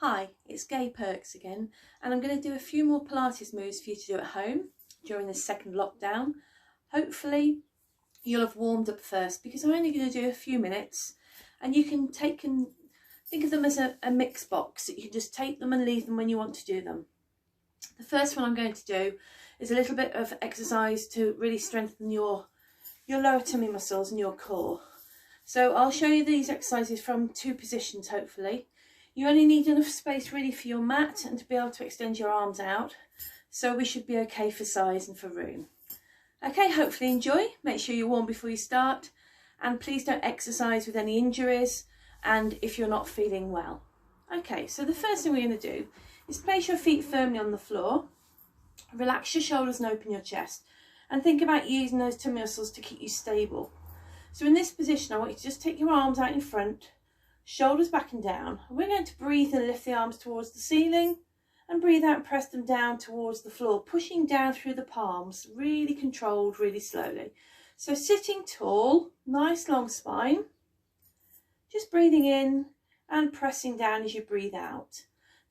Hi, it's Gaye again, and I'm going to do a few more Pilates moves for you to do at home during this second lockdown. Hopefully you'll have warmed up first because I'm only going to do a few minutes, and you can take and think of them as a mix box that you can just take them and leave them when you want to do them. The first one I'm going to do is a little bit of exercise to really strengthen your lower tummy muscles and your core. So I'll show you these exercises from two positions hopefully. You only need enough space really for your mat and to be able to extend your arms out. So we should be okay for size and for room. Okay, hopefully enjoy. Make sure you're warm before you start. And please don't exercise with any injuries and if you're not feeling well. Okay, so the first thing we're going to do is place your feet firmly on the floor. Relax your shoulders and open your chest. And think about using those tummy muscles to keep you stable. So in this position, I want you to just take your arms out in front, shoulders back and down. And we're going to breathe and lift the arms towards the ceiling and breathe out and press them down towards the floor, pushing down through the palms, really controlled, really slowly. So sitting tall, nice long spine, just breathing in and pressing down as you breathe out.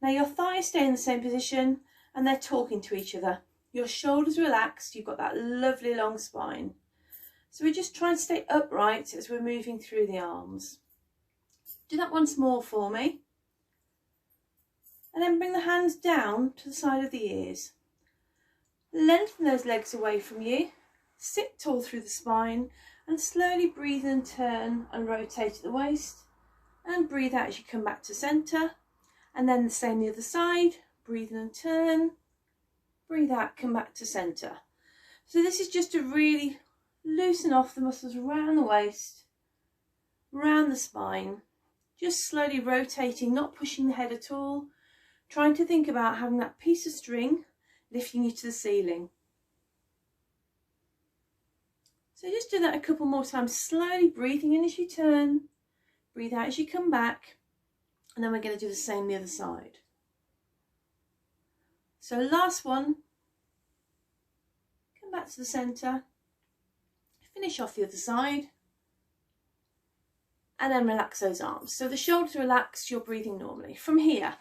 Now your thighs stay in the same position and they're talking to each other. Your shoulders relaxed, you've got that lovely long spine. So we just try and stay upright as we're moving through the arms. Do that once more for me. And then bring the hands down to the side of the ears. Lengthen those legs away from you. Sit tall through the spine and slowly breathe and turn and rotate at the waist. And breathe out as you come back to centre. And then the same the other side. Breathe in and turn. Breathe out, come back to centre. So this is just to really loosen off the muscles around the waist, around the spine. Just slowly rotating, not pushing the head at all. Trying to think about having that piece of string lifting you to the ceiling. So just do that a couple more times, slowly breathing in as you turn, breathe out as you come back, and then we're going to do the same the other side. So last one, come back to the centre, finish off the other side, and then relax those arms. So the shoulders are relaxed, you're breathing normally. From here,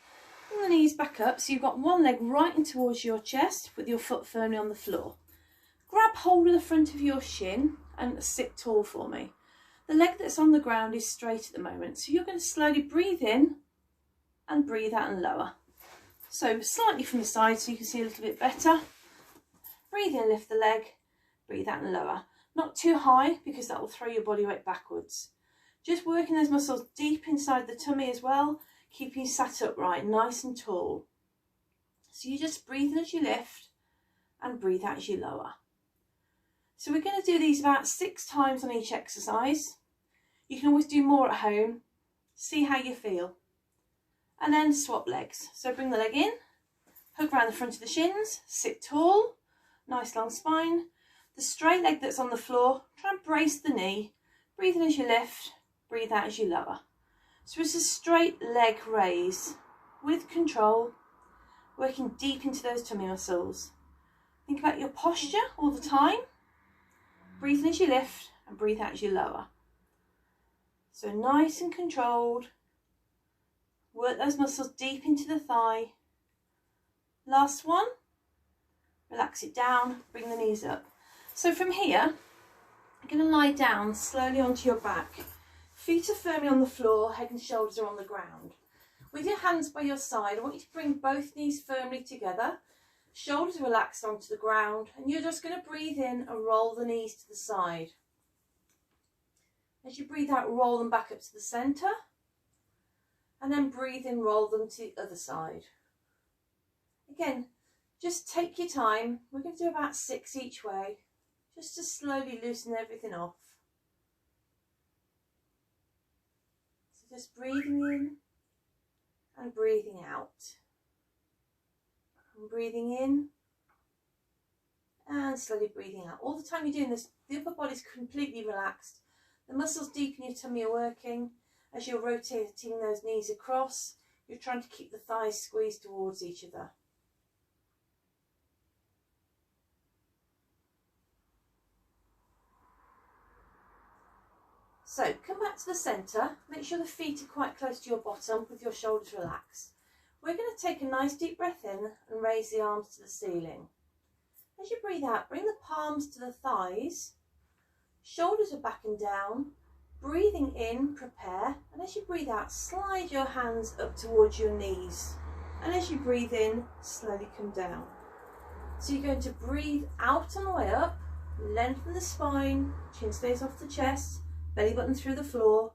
bring the knees back up so you've got one leg right in towards your chest with your foot firmly on the floor. Grab hold of the front of your shin and sit tall for me. The leg that's on the ground is straight at the moment, so you're going to slowly breathe in and breathe out and lower. So slightly from the side so you can see a little bit better. Breathe in, lift the leg, breathe out and lower. Not too high because that will throw your body weight backwards. Just working those muscles deep inside the tummy as well, keeping you sat upright, nice and tall. So you just breathe in as you lift and breathe out as you lower. So we're going to do these about 6 times on each exercise. You can always do more at home, see how you feel. And then swap legs. So bring the leg in, hook around the front of the shins, sit tall, nice long spine. The straight leg that's on the floor, try and brace the knee, breathe in as you lift, breathe out as you lower. So it's a straight leg raise with control, working deep into those tummy muscles. Think about your posture all the time. Breathe in as you lift and breathe out as you lower. So nice and controlled. Work those muscles deep into the thigh. Last one. Relax it down, bring the knees up. So from here, you're going to lie down slowly onto your back. Feet are firmly on the floor, head and shoulders are on the ground. With your hands by your side, I want you to bring both knees firmly together. Shoulders relaxed onto the ground, and you're just going to breathe in and roll the knees to the side. As you breathe out, roll them back up to the centre. And then breathe in, roll them to the other side. Again, just take your time. We're going to do about 6 each way, just to slowly loosen everything off. So just breathing in and breathing out. And breathing in and slowly breathing out. All the time you're doing this, the upper body's completely relaxed. The muscles deep in your tummy are working. As you're rotating those knees across, you're trying to keep the thighs squeezed towards each other. So come back to the centre, make sure the feet are quite close to your bottom with your shoulders relaxed. We're going to take a nice deep breath in and raise the arms to the ceiling. As you breathe out, bring the palms to the thighs, shoulders are back and down. Breathing in, prepare, and as you breathe out, slide your hands up towards your knees. And as you breathe in, slowly come down. So you're going to breathe out on the way up, lengthen the spine, chin stays off the chest, belly button through the floor,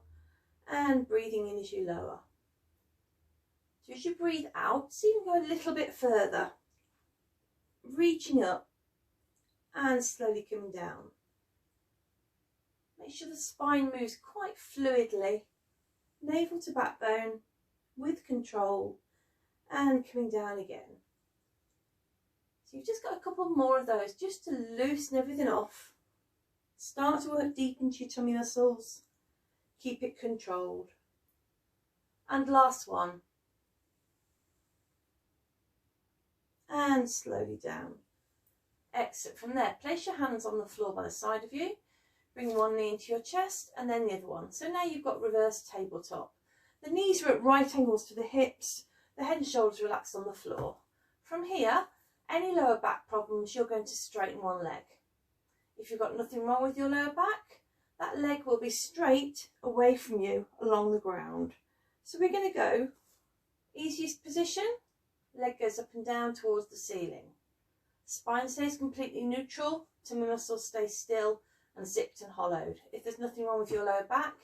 and breathing in as you lower. So as you breathe out, see you can go a little bit further, reaching up and slowly coming down. Make sure the spine moves quite fluidly, navel to backbone, with control, and coming down again. So you've just got a couple more of those just to loosen everything off. Start to work deep into your tummy muscles. Keep it controlled. And last one. And slowly down. Exit from there. Place your hands on the floor by the side of you. Bring one knee into your chest and then the other one. So now you've got reverse tabletop. The knees are at right angles to the hips. The head and shoulders relaxed on the floor. From here, any lower back problems, you're going to straighten one leg. If you've got nothing wrong with your lower back, that leg will be straight away from you along the ground. So we're going to go, easiest position, leg goes up and down towards the ceiling. Spine stays completely neutral, tummy muscles stay still and zipped and hollowed. If there's nothing wrong with your lower back,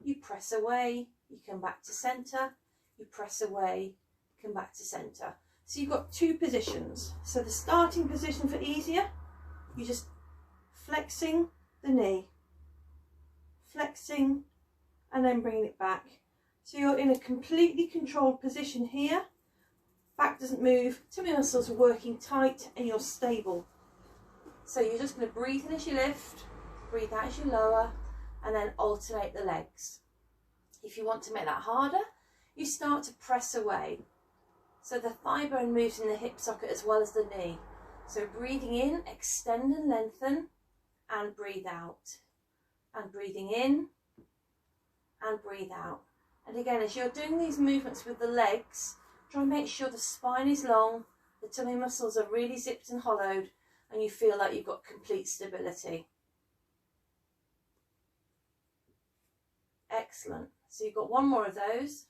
you press away, you come back to centre, you press away, come back to centre. So you've got two positions. So the starting position for easier, you're just flexing the knee, flexing and then bringing it back. So you're in a completely controlled position here. Back doesn't move, tummy muscles are working tight and you're stable. So you're just going to breathe in as you lift, breathe out as you lower, and then alternate the legs. If you want to make that harder, you start to press away. So the thigh bone moves in the hip socket as well as the knee. So breathing in, extend and lengthen, and breathe out. And breathing in, and breathe out. And again, as you're doing these movements with the legs, try and make sure the spine is long, the tummy muscles are really zipped and hollowed, and you feel like you've got complete stability. Excellent. So you've got one more of those.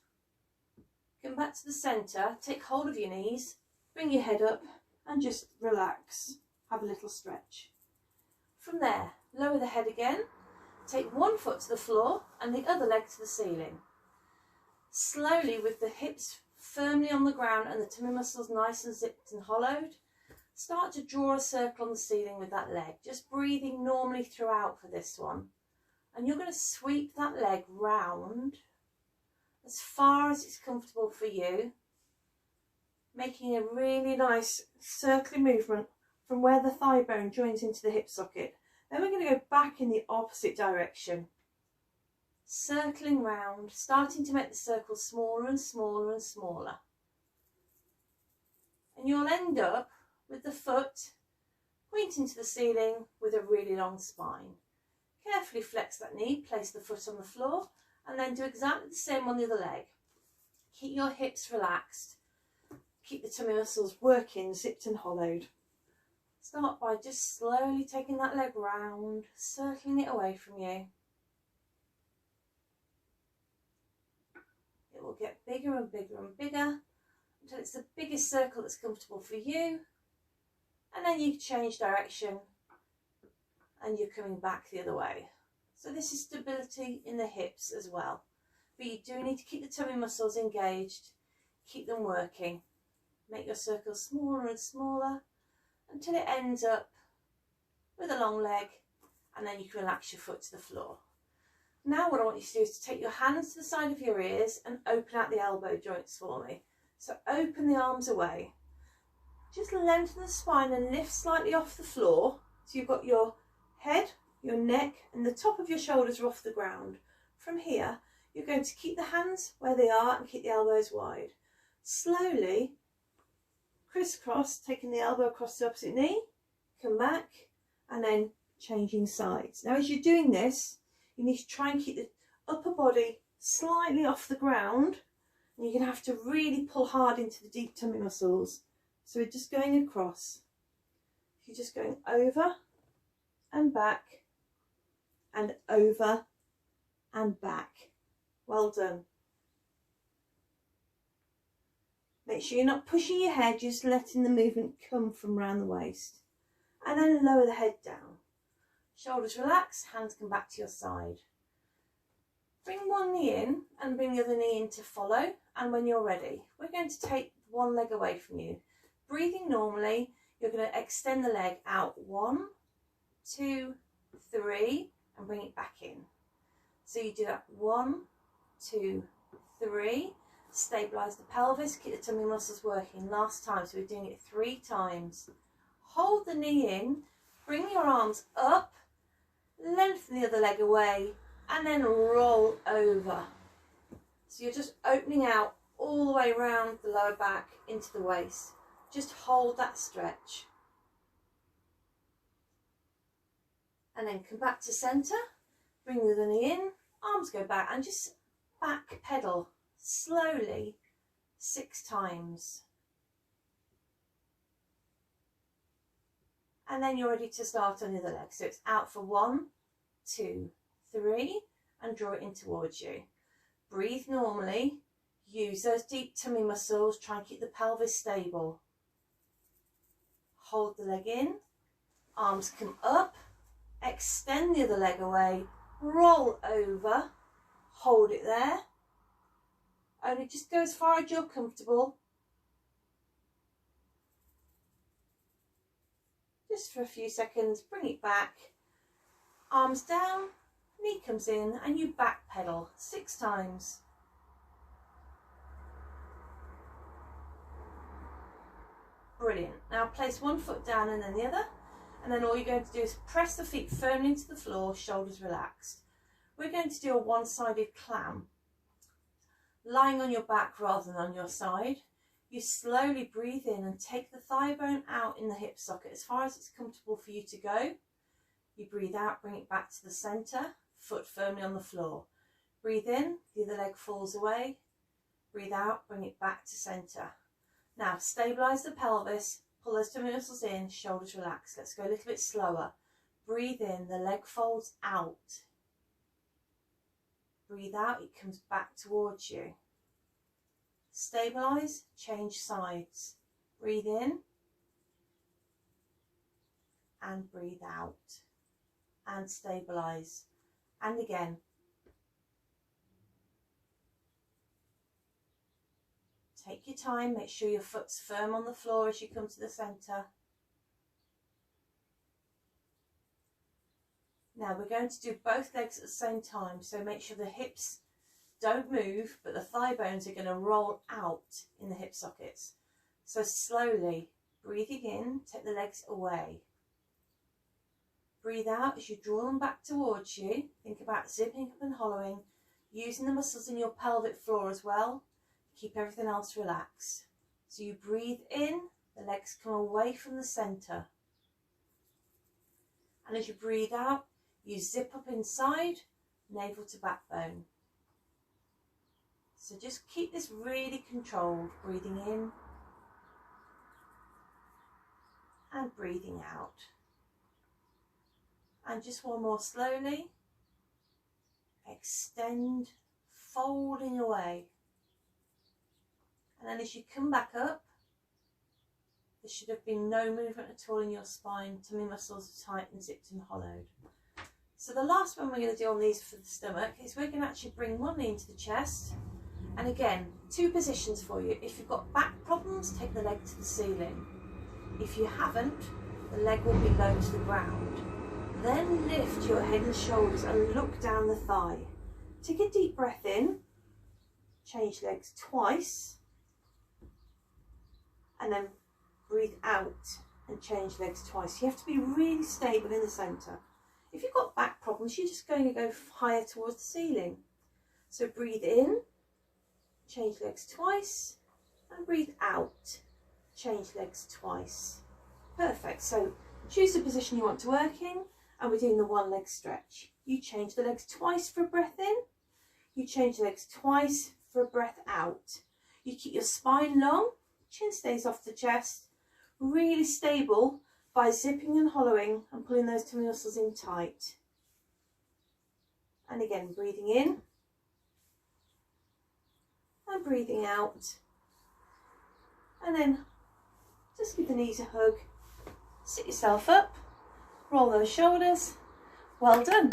Come back to the centre, take hold of your knees, bring your head up and just relax. Have a little stretch. From there, lower the head again. Take one foot to the floor and the other leg to the ceiling. Slowly, with the hips firmly on the ground and the tummy muscles nice and zipped and hollowed, start to draw a circle on the ceiling with that leg, just breathing normally throughout for this one. And you're going to sweep that leg round as far as it's comfortable for you, making a really nice circling movement from where the thigh bone joins into the hip socket. Then we're going to go back in the opposite direction, circling round, starting to make the circle smaller and smaller and smaller. And you'll end up with the foot pointing to the ceiling with a really long spine. Carefully flex that knee, place the foot on the floor, and then do exactly the same on the other leg. Keep your hips relaxed. Keep the tummy muscles working, zipped and hollowed. Start by just slowly taking that leg round, circling it away from you. It will get bigger and bigger and bigger until it's the biggest circle that's comfortable for you. And then you change direction and you're coming back the other way. So this is stability in the hips as well. But you do need to keep the tummy muscles engaged, keep them working. Make your circle smaller and smaller until it ends up with a long leg, and then you can relax your foot to the floor. Now what I want you to do is to take your hands to the side of your ears and open out the elbow joints for me. So open the arms away. Just lengthen the spine and lift slightly off the floor. So you've got your head, your neck and the top of your shoulders are off the ground. From here, you're going to keep the hands where they are and keep the elbows wide. Slowly crisscross, taking the elbow across the opposite knee, come back and then changing sides. Now as you're doing this, you need to try and keep the upper body slightly off the ground And you're going to have to really pull hard into the deep tummy muscles. So we're just going across. You're just going over and back and over and back. Well done. Make sure you're not pushing your head, just letting the movement come from around the waist. And then lower the head down. Shoulders relax, hands come back to your side. Bring one knee in and bring the other knee in to follow. And when you're ready, we're going to take one leg away from you. Breathing normally, you're going to extend the leg out 1, 2, 3 and bring it back in. So you do that 1, 2, 3. Stabilise the pelvis, keep the tummy muscles working. Last time, so we're doing it 3 times. Hold the knee in, bring your arms up, lengthen the other leg away and then roll over. So you're just opening out all the way around the lower back into the waist. Just hold that stretch. And then come back to centre, bring the other knee in, arms go back and just back pedal slowly 6 times. And then you're ready to start on the other leg. So it's out for 1, 2, 3 and draw it in towards you. Breathe normally, use those deep tummy muscles, try and keep the pelvis stable. Hold the leg in, arms come up, extend the other leg away, roll over, hold it there. Only just go as far as you're comfortable. Just for a few seconds, bring it back, arms down, knee comes in and you back pedal 6 times. Brilliant. Now place one foot down and then the other, and then all you're going to do is press the feet firmly into the floor, shoulders relaxed. We're going to do a one-sided clam. Lying on your back rather than on your side. You slowly breathe in and take the thigh bone out in the hip socket as far as it's comfortable for you to go. You breathe out, bring it back to the centre, foot firmly on the floor. Breathe in, the other leg falls away. Breathe out, bring it back to centre. Now stabilise the pelvis, pull those tummy muscles in, shoulders relaxed. Let's go a little bit slower. Breathe in, the leg folds out. Breathe out, it comes back towards you. Stabilise, change sides. Breathe in and breathe out and stabilise. And again. Take your time, make sure your foot's firm on the floor as you come to the centre. Now we're going to do both legs at the same time, so make sure the hips don't move, but the thigh bones are going to roll out in the hip sockets. So slowly, breathing in, take the legs away. Breathe out as you draw them back towards you. Think about zipping up and hollowing, using the muscles in your pelvic floor as well. Keep everything else relaxed. So you breathe in, the legs come away from the centre. And as you breathe out, you zip up inside, navel to backbone. So just keep this really controlled, breathing in and breathing out. And just one more slowly. Extend, folding away. And then as you come back up, there should have been no movement at all in your spine. Tummy muscles are tight and zipped and hollowed. So the last one we're going to do on these for the stomach is we're going to actually bring one knee into the chest. And again, 2 positions for you. If you've got back problems, take the leg to the ceiling. If you haven't, the leg will be low to the ground. Then lift your head and shoulders and look down the thigh. Take a deep breath in, change legs twice, and then breathe out and change legs twice. You have to be really stable in the centre. If you've got back problems, you're just going to go higher towards the ceiling. So breathe in, change legs twice, and breathe out, change legs twice. Perfect. So choose the position you want to work in, and we're doing the one leg stretch. You change the legs twice for a breath in, you change the legs twice for a breath out. You keep your spine long, chin stays off the chest, really stable by zipping and hollowing and pulling those tummy muscles in tight. And again, breathing in and breathing out. And then just give the knees a hug, sit yourself up, roll those shoulders. Well done.